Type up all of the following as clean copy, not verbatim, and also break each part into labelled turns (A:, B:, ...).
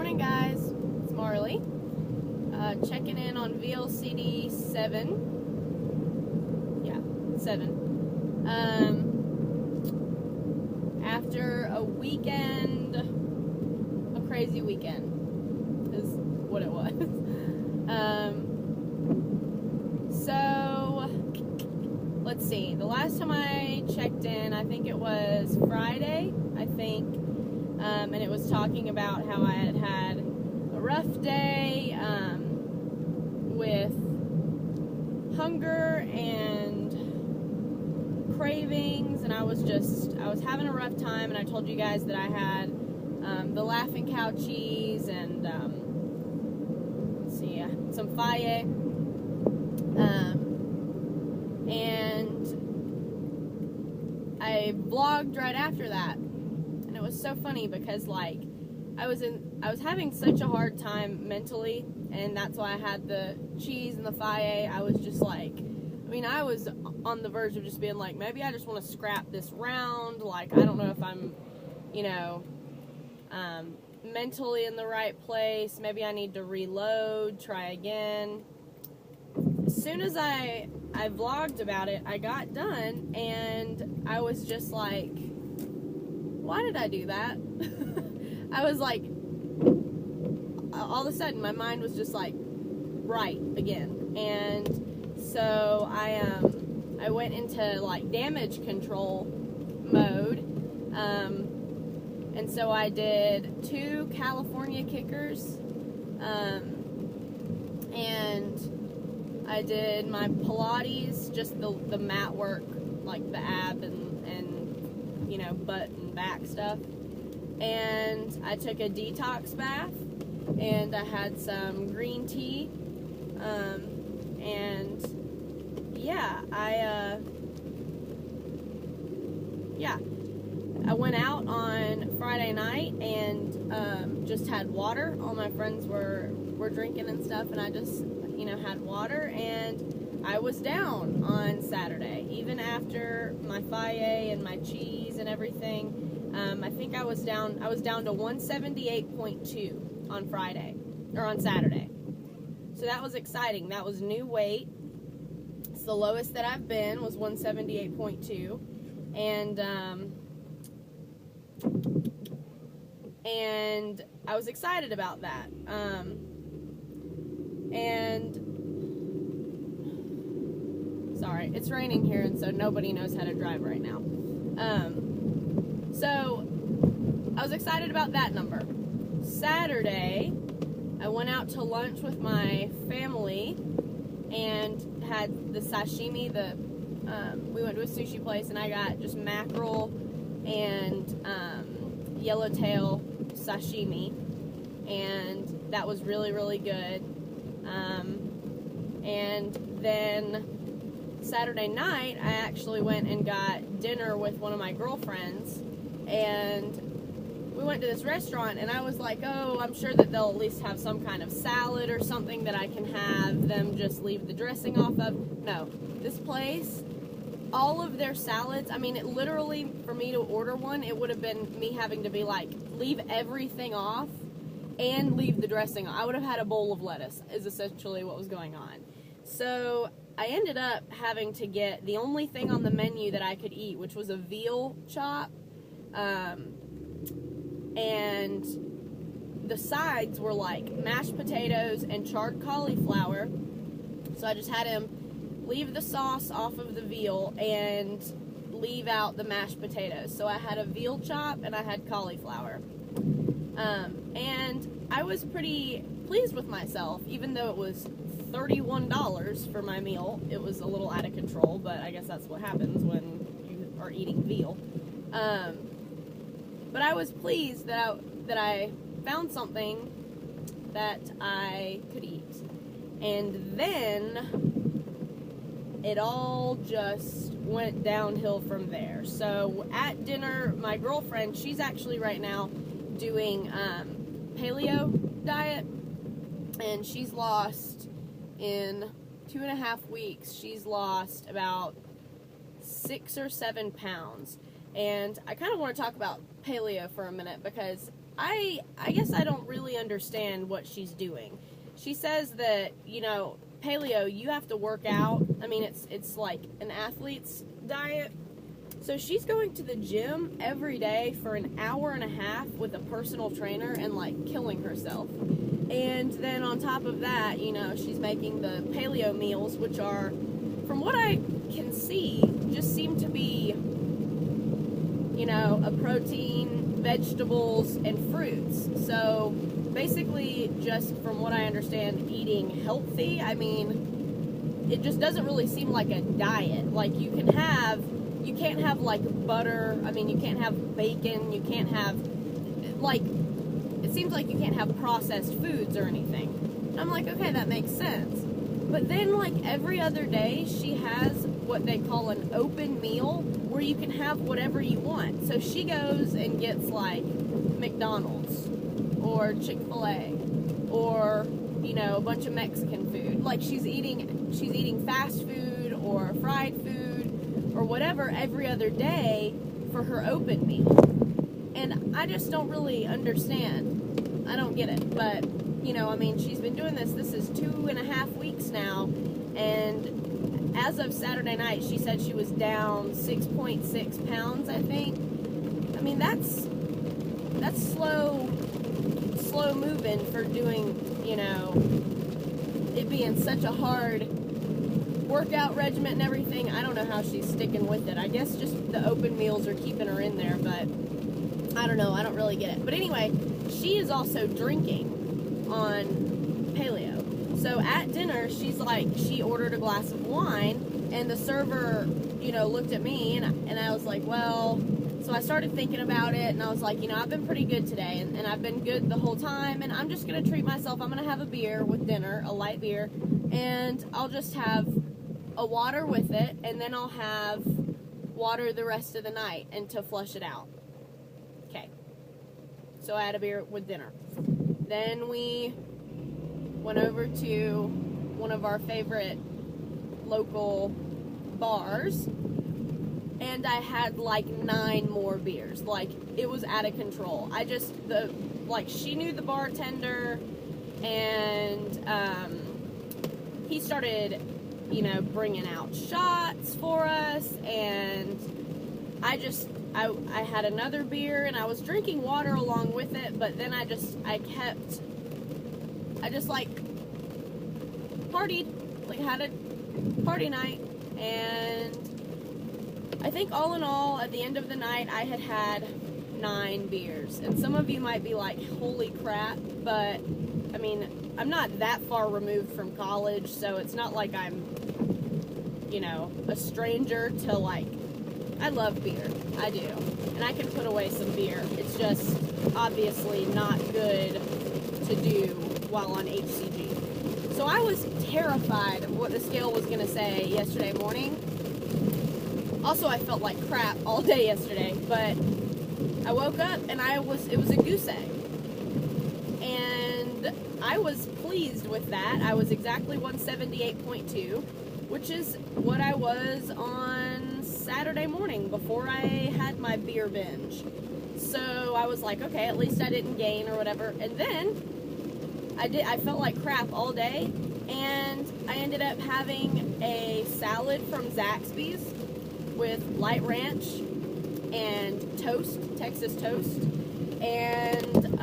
A: morning, guys. It's Marley. Checking in on VLCD5-7. Yeah, 7. After a weekend, a crazy weekend is what it was. So, let's see. The last time I checked in, I think it was Friday, and it was talking about how I had had a rough day with hunger and cravings, and I was having a rough time, and I told you guys that I had the Laughing Cow cheese and let's see, some faye, and I vlogged right after that. And it was so funny because, like, I was having such a hard time mentally, and that's why I had the cheese and the faye. I was just like, I was on the verge of just being like, maybe I just want to scrap this round. Like, I don't know if I'm, mentally in the right place. Maybe I need to reload, try again. As soon as I vlogged about it, I got done, and I was just like, why did I do that? I was like, all of a sudden, my mind was just like, right again. And so I went into like damage control mode. And so I did 2 California kickers. And I did my Pilates, just the mat work, like the ab and butt and back stuff. And I took a detox bath, and I had some green tea, and yeah, I went out on Friday night and just had water. All my friends were drinking and stuff, and I just had water, and I was down on Saturday, even after my faye and my cheese and everything. I think I was down to 178.2 on Friday, or on Saturday. So that was exciting. That was new weight. It's the lowest that I've been, was 178.2. And I was excited about that. Sorry, it's raining here, and so nobody knows how to drive right now. So I was excited about that number. Saturday, I went out to lunch with my family and had the sashimi. We went to a sushi place, and I got just mackerel and yellowtail sashimi, and that was really, really good. And then Saturday night, I actually went and got dinner with one of my girlfriends, and we went to this restaurant, and I was like, oh, I'm sure that they'll at least have some kind of salad or something that I can have them just leave the dressing off of. No, this place, all of their salads, it literally, for me to order one, it would have been me having to be like, leave everything off and leave the dressing on. I would have had a bowl of lettuce, is essentially what was going on. So I ended up having to get the only thing on the menu that I could eat, which was a veal chop, and the sides were like mashed potatoes and charred cauliflower. So I just had him leave the sauce off of the veal and leave out the mashed potatoes. So I had a veal chop and I had cauliflower. And I was pretty pleased with myself, even though it was $31 for my meal. It was a little out of control, but I guess that's what happens when you are eating veal. But I was pleased that I found something that I could eat. And then it all just went downhill from there. So at dinner, my girlfriend, she's actually right now doing paleo diet, and she's lost, in 2.5 weeks, she's lost about 6 or 7 pounds. And I kind of want to talk about paleo for a minute, because I guess I don't really understand what she's doing. She says that, you know, paleo, you have to work out. I mean, it's like an athlete's diet. So she's going to the gym every day for an hour and a half with a personal trainer and like killing herself. And then on top of that, you know, she's making the paleo meals, which are, from what I can see, just seem to be, you know, a protein, vegetables, and fruits. So basically, just from what I understand, eating healthy. I mean, it just doesn't really seem like a diet. Like, you can't have like butter. I mean, you can't have bacon. You can't have, like, it seems like you can't have processed foods or anything. And I'm like, okay, that makes sense. But then, like, every other day, she has what they call an open meal where you can have whatever you want. So she goes and gets, like, McDonald's or Chick-fil-A or, you know, a bunch of Mexican food. Like, she's eating fast food or fried food or whatever every other day for her open meal. And I just don't really understand. I don't get it. But, you know, I mean, she's been doing this. This is 2.5 weeks now. And as of Saturday night, she said she was down 6.6 pounds, I think. I mean, that's slow moving for doing, you know, it being such a hard workout regimen and everything. I don't know how she's sticking with it. I guess just the open meals are keeping her in there, but I don't know. I don't really get it. But anyway, she is also drinking on paleo. So at dinner, she's like, she ordered a glass of wine, and the server, you know, looked at me, and I was like, well, so I started thinking about it, and I was like, you know, I've been pretty good today, and I've been good the whole time, and I'm just going to treat myself. I'm going to have a beer with dinner, a light beer, and I'll just have a water with it, and then I'll have water the rest of the night and to flush it out. Okay. So I had a beer with dinner. Then we went over to one of our favorite local bars, and I had like 9 more beers. Like, it was out of control. She knew the bartender, and he started, you know, bringing out shots for us, and I had another beer, and I was drinking water along with it, but then I just like partied, like had a party night, and I think all in all, at the end of the night, I had 9 beers, and some of you might be like, holy crap, but I mean, I'm not that far removed from college, so it's not like I'm, you know, a stranger to, like, I love beer. I do. And I can put away some beer. It's just obviously not good to do while on HCG. So I was terrified of what the scale was going to say yesterday morning. Also, I felt like crap all day yesterday, but I woke up and it was a goose egg. And I was pleased with that. I was exactly 178.2, which is what I was on Saturday morning before I had my beer binge. So I was like, okay, at least I didn't gain or whatever. And then I felt like crap all day, and I ended up having a salad from Zaxby's with light ranch and toast, Texas toast, and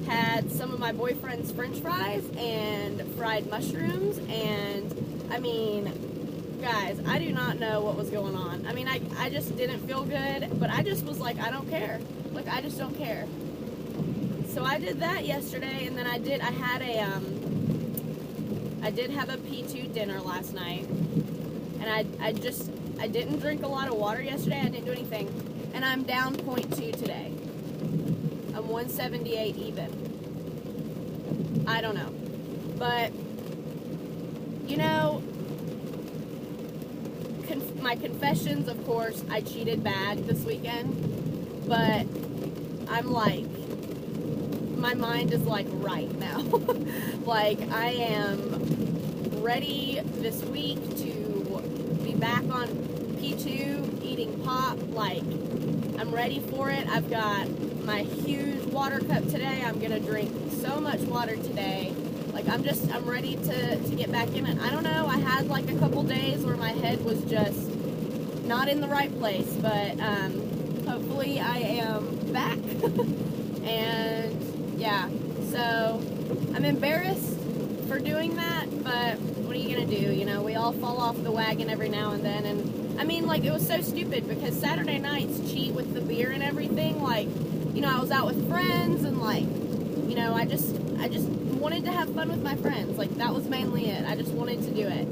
A: had some of my boyfriend's french fries and fried mushrooms. And I mean, guys, I do not know what was going on. I mean, I just didn't feel good, but I just was like, I don't care. Like, I just don't care. So I did that yesterday, and then I did have a P2 dinner last night, and I didn't drink a lot of water yesterday. I didn't do anything, and I'm down 0.2 today. I'm 178 even. I don't know, but you know, my confessions, of course, I cheated bad this weekend, but I'm like, my mind is like right now. Like, I am ready this week to be back on P2, eating pop. Like, I'm ready for it. I've got my huge water cup today. I'm gonna drink so much water today. Like, I'm ready to get back in it. I don't know, I had like a couple days where my head was just not in the right place, but hopefully I am back. And yeah, so I'm embarrassed for doing that, but what are you gonna do? You know, we all fall off the wagon every now and then. And I mean, like, it was so stupid because Saturday nights cheat with the beer and everything. Like, you know, I was out with friends and, like, you know, I just wanted to have fun with my friends. Like, that was mainly it. I just wanted to do it.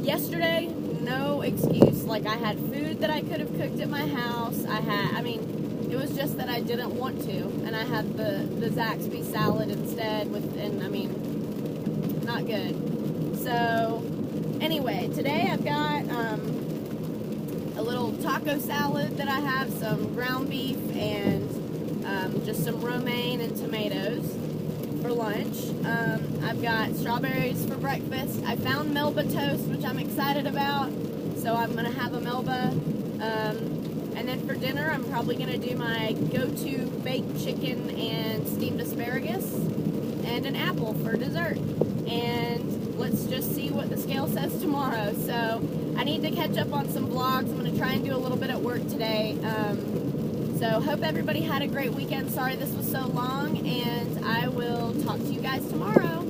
A: Yesterday, no excuse. Like, I had food that I could have cooked at my house. It was just that I didn't want to. And I had the Zaxby salad instead not good. So, anyway, today I've got a little taco salad that I have, some ground beef, and just some romaine and tomatoes for lunch. I've got strawberries for breakfast. I found Melba toast, which I'm excited about, so I'm going to have a Melba. And then for dinner, I'm probably going to do my go-to baked chicken and steamed asparagus, and an apple for dessert. And let's just see what the scale says tomorrow. So I need to catch up on some vlogs. I'm going to try and do a little bit at work today. So hope everybody had a great weekend. Sorry this was so long, and I will talk to you guys tomorrow.